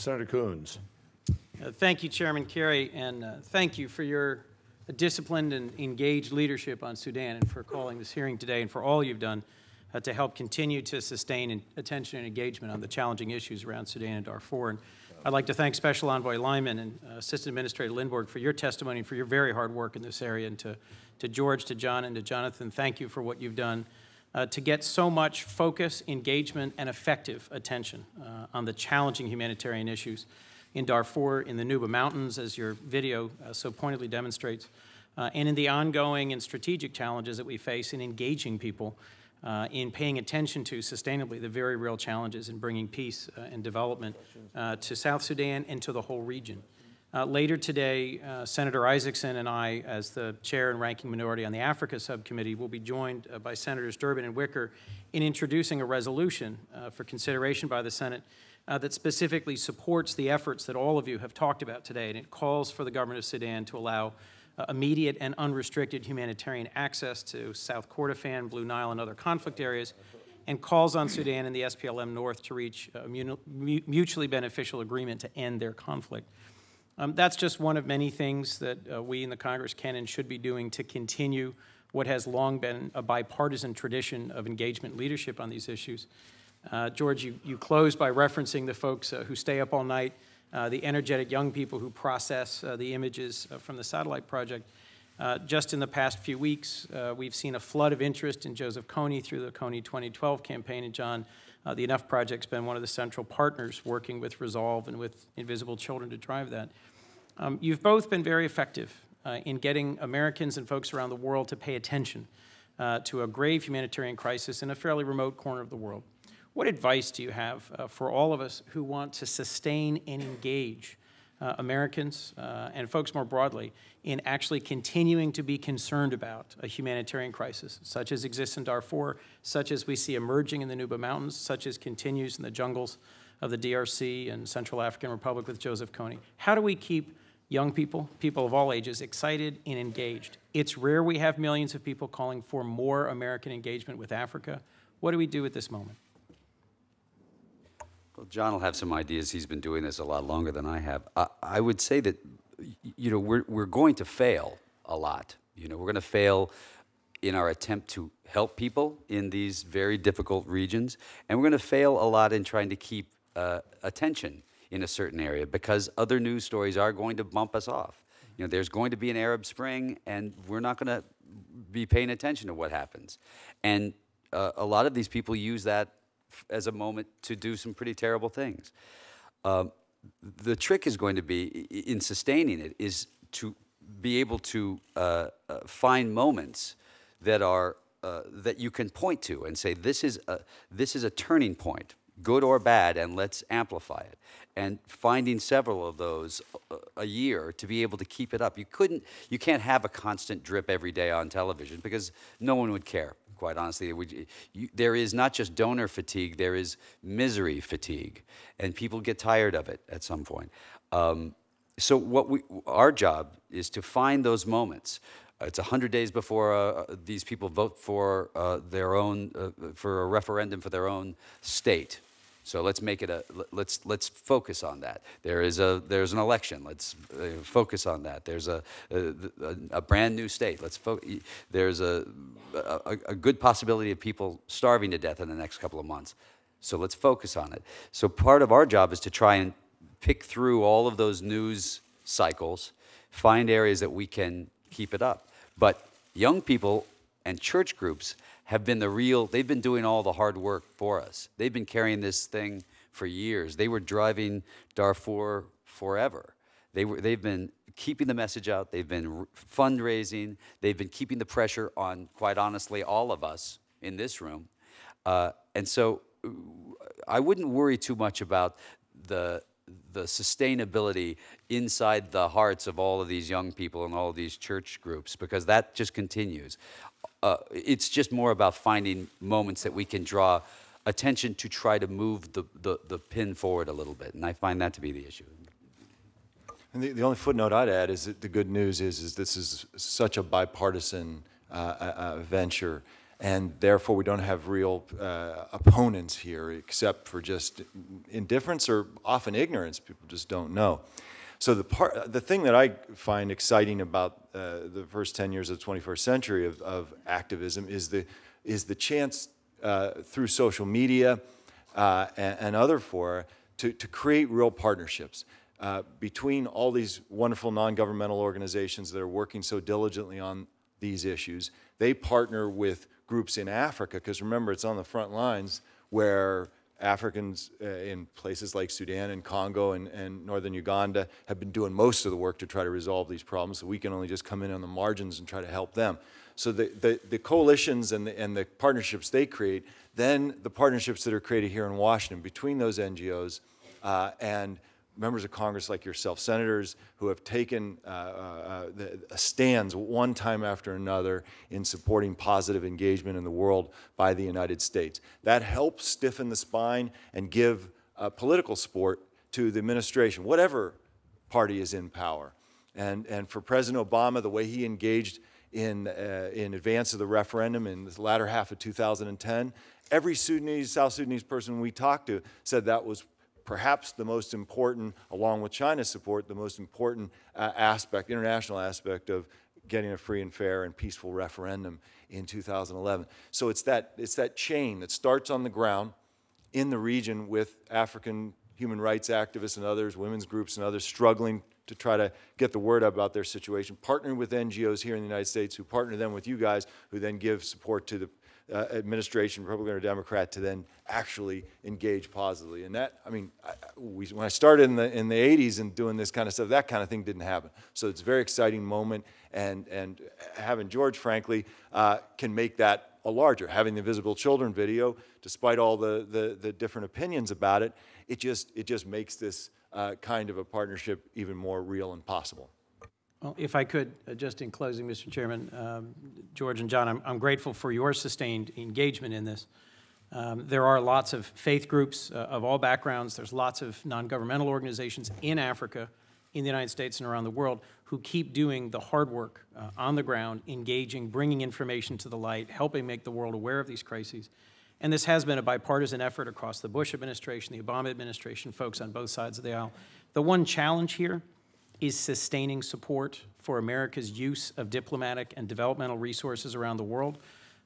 Senator Coons. Thank you, Chairman Kerry, and thank you for your disciplined and engaged leadership on Sudan and for calling this hearing today and for all you've done to help continue to sustain attention and engagement on the challenging issues around Sudan and Darfur. And I'd like to thank Special Envoy Lyman and Assistant Administrator Lindborg for your testimony and for your very hard work in this area, and to George, to John, and to Jonathan, thank you for what you've done to get so much focus, engagement, and effective attention on the challenging humanitarian issues in Darfur, in the Nuba Mountains, as your video so pointedly demonstrates, and in the ongoing and strategic challenges that we face in engaging people in paying attention to sustainably the very real challenges in bringing peace and development to South Sudan and to the whole region. Later today, Senator Isaacson and I, as the chair and ranking minority on the Africa Subcommittee, will be joined by Senators Durbin and Wicker in introducing a resolution for consideration by the Senate that specifically supports the efforts that all of you have talked about today, and it calls for the government of Sudan to allow immediate and unrestricted humanitarian access to South Kordofan, Blue Nile, and other conflict areas, and calls on Sudan and the SPLM North to reach a mutually beneficial agreement to end their conflict. That's just one of many things that we in the Congress can and should be doing to continue what has long been a bipartisan tradition of engagement leadership on these issues. George, you closed by referencing the folks who stay up all night, the energetic young people who process the images from the satellite project. Just in the past few weeks, we've seen a flood of interest in Joseph Kony through the Kony 2012 campaign, and John, the Enough Project's been one of the central partners working with Resolve and with Invisible Children to drive that. You've both been very effective in getting Americans and folks around the world to pay attention to a grave humanitarian crisis in a fairly remote corner of the world. What advice do you have for all of us who want to sustain and engage Americans and folks more broadly in actually continuing to be concerned about a humanitarian crisis, such as exists in Darfur, such as we see emerging in the Nuba Mountains, such as continues in the jungles of the DRC and Central African Republic with Joseph Kony? How do we keep young people, people of all ages, excited and engaged? It's rare we have millions of people calling for more American engagement with Africa. What do we do at this moment? Well, John will have some ideas. He's been doing this a lot longer than I have. I would say that, you know, we're going to fail a lot. You know, we're going to fail in our attempt to help people in these very difficult regions, and we're going to fail a lot in trying to keep attention in a certain area, because other news stories are going to bump us off. You know, there's going to be an Arab Spring, and we're not going to be paying attention to what happens. And a lot of these people use that as a moment to do some pretty terrible things. The trick is going to be, in sustaining it, is to be able to find moments that are that you can point to and say, this is a turning point, good or bad, and let's amplify it. And finding several of those a year to be able to keep it up. You can't have a constant drip every day on television, because no one would care, quite honestly. There is not just donor fatigue, there is misery fatigue, and people get tired of it at some point. So our job is to find those moments. It's 100 days before these people vote for their own, for a referendum for their own state. So let's make it let's focus on that. There's an election. Let's focus on that. There's a brand new state. There's a good possibility of people starving to death in the next couple of months. So let's focus on it. So part of our job is to try and pick through all of those news cycles, find areas that we can keep it up. But young people and church groups have been they've been doing all the hard work for us. They've been carrying this thing for years. They were driving Darfur forever. They've been keeping the message out. They've been fundraising. They've been keeping the pressure on, quite honestly, all of us in this room. And so I wouldn't worry too much about the sustainability inside the hearts of all of these young people and all of these church groups, because that just continues. It's just more about finding moments that we can draw attention to try to move the pin forward a little bit, and I find that to be the issue. And the only footnote I'd add is that the good news is this is such a bipartisan venture, And therefore, we don't have real opponents here, except for just indifference or often ignorance. People just don't know. So the thing that I find exciting about the first 10 years of the 21st century of activism is the chance through social media and other fora to create real partnerships between all these wonderful non-governmental organizations that are working so diligently on these issues. They partner with groups in Africa, because remember, it's on the front lines where Africans in places like Sudan and Congo and northern Uganda have been doing most of the work to try to resolve these problems, so we can only just come in on the margins and try to help them. So the coalitions and the partnerships they create, then the partnerships that are created here in Washington between those NGOs and members of Congress like yourself, senators who have taken stands one time after another in supporting positive engagement in the world by the United States. That helps stiffen the spine and give political support to the administration, whatever party is in power. And for President Obama, the way he engaged in advance of the referendum in the latter half of 2010, every Sudanese, South Sudanese person we talked to said that was perhaps the most important, along with China's support, the most important international aspect of getting a free and fair and peaceful referendum in 2011. So it's that chain that starts on the ground in the region with African human rights activists and others, women's groups and others struggling to try to get the word out about their situation, partnering with NGOs here in the United States who partner them with you guys, who then give support to the administration, Republican or Democrat, to then actually engage positively. And that, I mean, when I started in the 80s and doing this kind of stuff, that kind of thing didn't happen. So it's a very exciting moment, and having George, frankly, can make that a larger. Having the Invisible Children video, despite all the different opinions about it, it just makes this kind of a partnership even more real and possible. Well, if I could, just in closing, Mr. Chairman, George and John, I'm grateful for your sustained engagement in this. There are lots of faith groups of all backgrounds. There's lots of non-governmental organizations in Africa, in the United States, and around the world who keep doing the hard work on the ground, engaging, bringing information to the light, helping make the world aware of these crises. And this has been a bipartisan effort across the Bush administration, the Obama administration, folks on both sides of the aisle. The one challenge here is sustaining support for America's use of diplomatic and developmental resources around the world.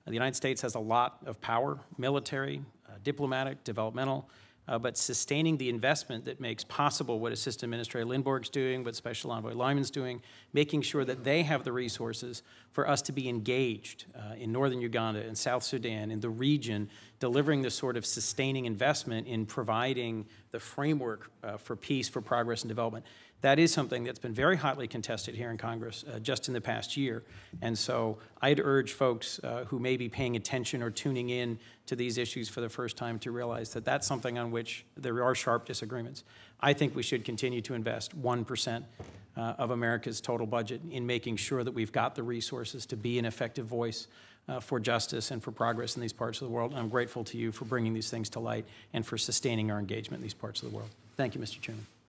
The United States has a lot of power, military, diplomatic, developmental, but sustaining the investment that makes possible what Assistant Administrator Lindborg's doing, what Special Envoy Lyman's doing, making sure that they have the resources for us to be engaged in northern Uganda and South Sudan, in the region, delivering the sort of sustaining investment in providing the framework for peace, for progress and development. That is something that's been very hotly contested here in Congress just in the past year. And so I'd urge folks who may be paying attention or tuning in to these issues for the first time to realize that that's something on which there are sharp disagreements. I think we should continue to invest 1% of America's total budget in making sure that we've got the resources to be an effective voice for justice and for progress in these parts of the world. And I'm grateful to you for bringing these things to light and for sustaining our engagement in these parts of the world. Thank you, Mr. Chairman.